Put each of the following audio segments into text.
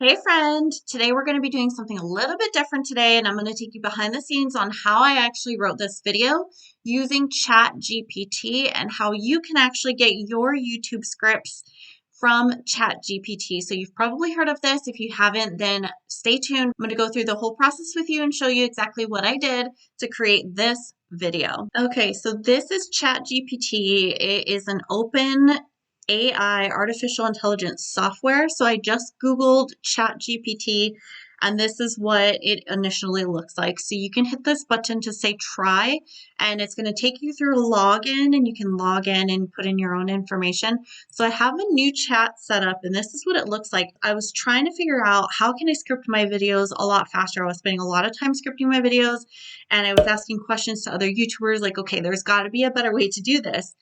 Hey friend, today we're going to be doing something a little bit different today, and I'm going to take you behind the scenes on how I actually wrote this video using ChatGPT and how you can actually get your YouTube scripts from ChatGPT. So you've probably heard of this. If you haven't, then stay tuned. I'm going to go through the whole process with you and show you exactly what I did to create this video. Okay, so this is ChatGPT. It is an open AI, artificial intelligence software. So I just Googled ChatGPT and this is what it initially looks like. So you can hit this button to say try, and it's going to take you through a login, and you can log in and put in your own information. So I have a new chat set up, and this is what it looks like. I was trying to figure out how can I script my videos a lot faster. I was spending a lot of time scripting my videos, and I was asking questions to other YouTubers like, okay, there's got to be a better way to do this.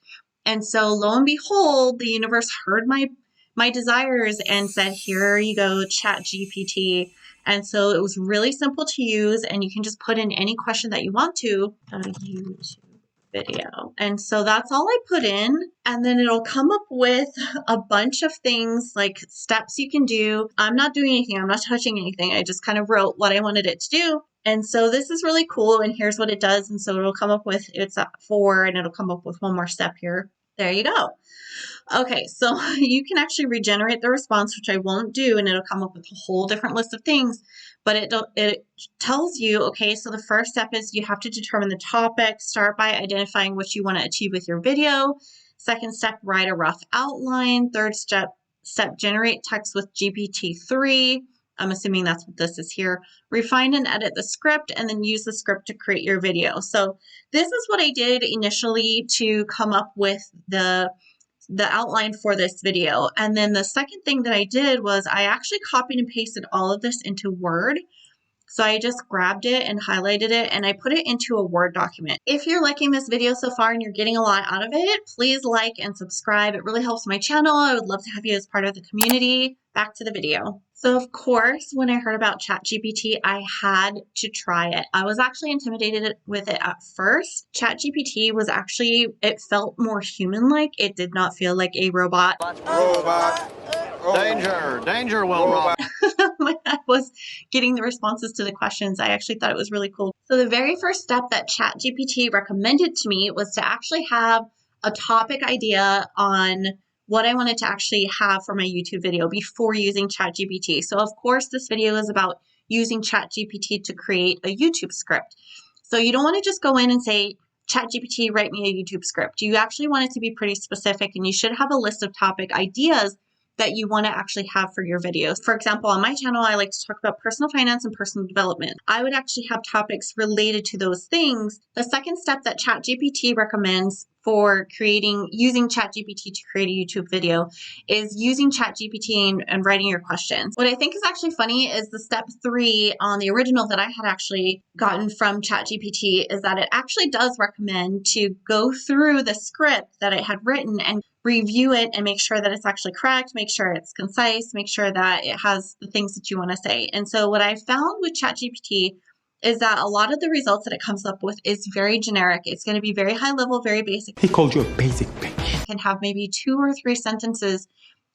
And so lo and behold, the universe heard my desires and said, here you go, ChatGPT. And so it was really simple to use, and you can just put in any question that you want to a YouTube video. And so that's all I put in, and then it'll come up with a bunch of things like steps you can do. I'm not doing anything. I'm not touching anything. I just kind of wrote what I wanted it to do. And so this is really cool, and here's what it does. And so it'll come up with, it's at 4, and it'll come up with one more step here. There you go. Okay, so you can actually regenerate the response, which I won't do, and it'll come up with a whole different list of things. But it tells you, okay, so the first step is you have to determine the topic. Start by identifying what you want to achieve with your video. Second step, write a rough outline. Third step, generate text with GPT-3. I'm assuming that's what this is here. Refine and edit the script, and then use the script to create your video. So this is what I did initially to come up with the outline for this video. And then the second thing that I did was I actually copied and pasted all of this into Word. So I just grabbed it and highlighted it, and I put it into a Word document. If you're liking this video so far and you're getting a lot out of it, please like and subscribe. It really helps my channel. I would love to have you as part of the community. Back to the video. So of course, when I heard about ChatGPT, I had to try it. I was actually intimidated with it at first. ChatGPT was actually, it felt more human-like. It did not feel like a robot. Robot. Danger, danger, Will Robot. When I was getting the responses to the questions, I actually thought it was really cool. So the very first step that ChatGPT recommended to me was to actually have a topic idea on what I wanted to actually have for my YouTube video before using ChatGPT. So of course, this video is about using ChatGPT to create a YouTube script. So you don't want to just go in and say, ChatGPT, write me a YouTube script. You actually want it to be pretty specific, and you should have a list of topic ideas that you want to actually have for your videos. For example, on my channel, I like to talk about personal finance and personal development. I would actually have topics related to those things. The second step that ChatGPT recommends for using ChatGPT to create a YouTube video is using ChatGPT and writing your questions. What I think is actually funny is the step 3 on the original that I had actually gotten from ChatGPT is that it actually does recommend to go through the script that it had written and review it and make sure that it's actually correct, make sure it's concise, make sure that it has the things that you want to say. And so what I found with ChatGPT is that a lot of the results that it comes up with is very generic. It's going to be very high level, very basic. He called you a basic bitch. It can have maybe 2 or 3 sentences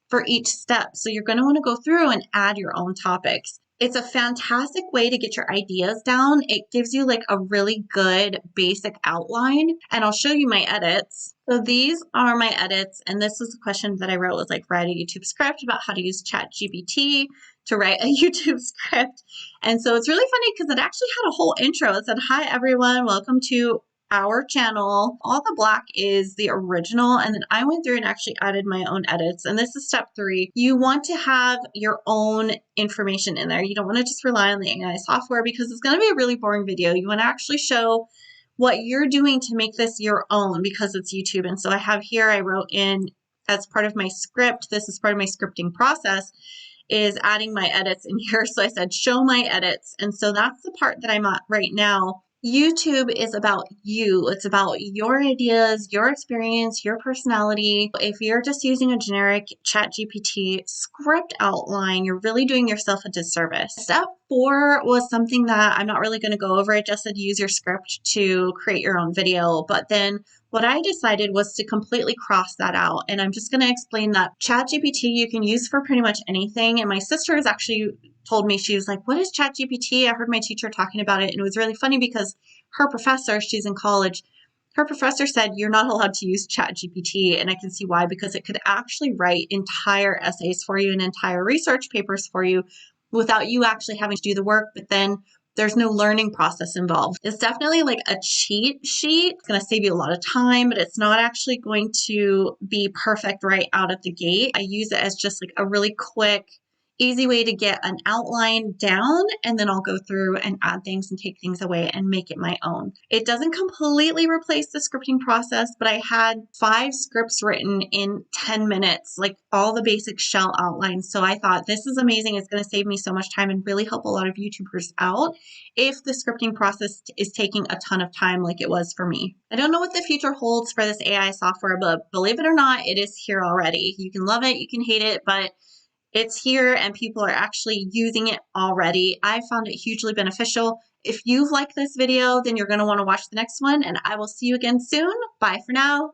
for each step. So you're going to want to go through and add your own topics. It's a fantastic way to get your ideas down. It gives you like a really good basic outline, and I'll show you my edits. So these are my edits, and this is the question that I wrote was like, write a YouTube script about how to use ChatGPT to write a YouTube script. And so it's really funny because it actually had a whole intro. It said, hi everyone, welcome to our channel. All the black is the original, and then I went through and actually added my own edits, and this is step 3. You want to have your own information in there. You don't want to just rely on the AI software because it's going to be a really boring video. You want to actually show what you're doing to make this your own because it's YouTube. And so I have here, I wrote in as part of my script, this is part of my scripting process, is adding my edits in here. So I said, show my edits. And so that's the part that I'm at right now. YouTube is about you. It's about your ideas, your experience, your personality. If you're just using a generic ChatGPT script outline, you're really doing yourself a disservice. Step 4 was something that I'm not really going to go over. It just said use your script to create your own video. But then What I decided was to completely cross that out. And I'm just going to explain that ChatGPT you can use for pretty much anything. And my sister has actually told me, she was like, what is ChatGPT? I heard my teacher talking about it. And it was really funny because her professor, she's in college, her professor said, you're not allowed to use ChatGPT. And I can see why, because it could actually write entire essays for you and entire research papers for you without you actually having to do the work. But then there's no learning process involved. It's definitely like a cheat sheet. It's going to save you a lot of time, but it's not actually going to be perfect right out of the gate. I use it as just like a really quick, easy way to get an outline down, and then I'll go through and add things and take things away and make it my own. It doesn't completely replace the scripting process, but I had 5 scripts written in 10 minutes, like all the basic shell outlines. So I thought, this is amazing. It's going to save me so much time and really help a lot of YouTubers out if the scripting process is taking a ton of time like it was for me. I don't know what the future holds for this AI software, but believe it or not, it is here already. You can love it, you can hate it, but it's here and people are actually using it already. I found it hugely beneficial. If you've liked this video, then you're going to want to watch the next one, and I will see you again soon. Bye for now.